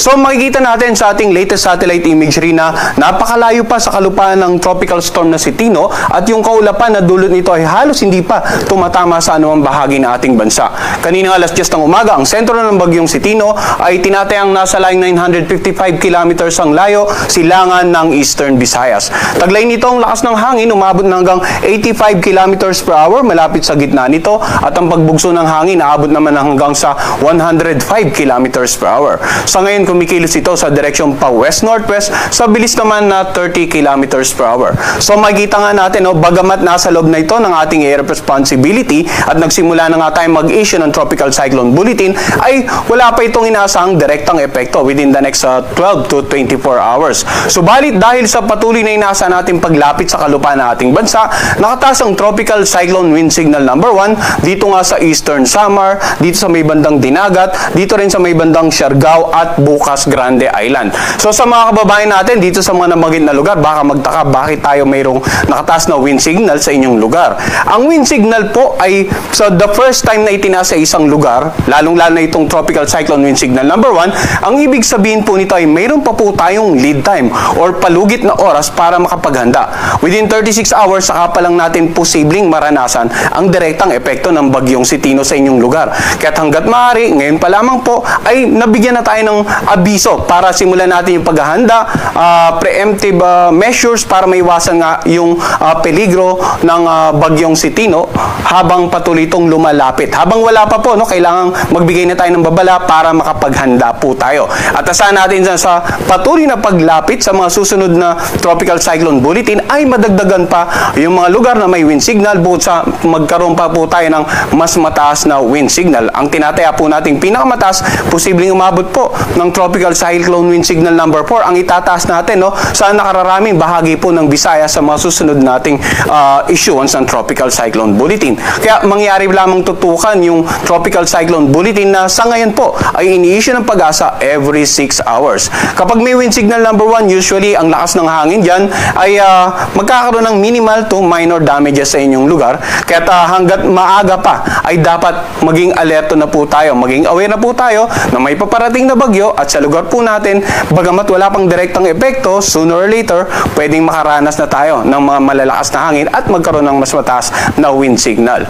So makikita natin sa ating latest satellite imagery na napakalayo pa sa kalupaan ng tropical storm na si Tino at yung kaulapan na dulot nito ay halos hindi pa tumatama sa anumang bahagi ng ating bansa. Kaninang alas 10 ng umaga, ang sentro ng bagyong si Tino ay tinatayang nasa layong 955 kilometers ang layo silangan ng Eastern Visayas. Taglay nito ang lakas ng hangin, umabot na hanggang 85 kilometers per hour malapit sa gitna nito at ang pagbugso ng hangin aabot naman hanggang sa 105 kilometers per hour. Sa ngayon, kumikilos ito sa direksyon pa west-northwest sa bilis naman na 30 kilometers per hour. So makikita nga natin, bagamat nasa loob na ito ng ating area of responsibility at nagsimula na nga tayong mag-issue ng Tropical Cyclone Bulletin, ay wala pa itong inaasahang direktang epekto within the next 12 to 24 hours. Subalit dahil sa patuloy na inaasahan natin paglapit sa kalupaan ng ating bansa, nakataas ang Tropical Cyclone Wind Signal number 1 dito nga sa Eastern Samar, dito sa may bandang Dinagat, dito rin sa may bandang Siargao at Bukas Grande Island. So sa mga kababayan natin dito sa mga nabanggit na lugar, baka magtaka bakit tayo mayroong nakataas na wind signal sa inyong lugar. Ang wind signal po ay the first time na itinasa sa isang lugar, lalong-lalo na itong Tropical Cyclone Wind Signal number 1, ang ibig sabihin po nito ay mayroon pa po tayong lead time or palugit na oras para makapaghanda. Within 36 hours, saka pa lang natin posibleng maranasan ang direktang epekto ng bagyong si Tino sa inyong lugar. Kaya't hanggat maaari, ngayon pa lamang po ay nabigyan na tayo ng abiso para simulan natin yung paghahanda, preemptive measures para maiwasan nga yung peligro ng bagyong si Tino habang patuloy itong lumalapit. Habang wala pa po, kailangang magbigay na tayo ng babala para makapaghanda po tayo. At asahan natin sa patuloy na paglapit sa mga susunod na Tropical Cyclone Bulletin ay madagdagan pa yung mga lugar na may wind signal bukod sa magkaroon pa po tayo ng mas mataas na wind signal. Ang tinataya po nating pinakamataas, posibleng umabot po ng Tropical Cyclone Wind Signal number 4 ang itataas natin sa nakararaming bahagi po ng Visayas sa mga susunod nating issuance ng Tropical Cyclone Bulletin. Kaya mangyari lamang tutukan yung Tropical Cyclone Bulletin na sa ngayon po ay ini-issue ng Pag-asa every 6 hours. Kapag may wind signal number 1, usually ang lakas ng hangin dyan ay magkakaroon ng minimal to minor damages sa inyong lugar. Kaya hanggat maaga pa ay dapat maging alerto na po tayo, maging aware na po tayo na may paparating na bagyo at sa lugar po natin, bagamat wala pang direktang epekto, sooner or later, pwedeng makaranas na tayo ng mga malalakas na hangin at magkaroon ng mas mataas na wind signal.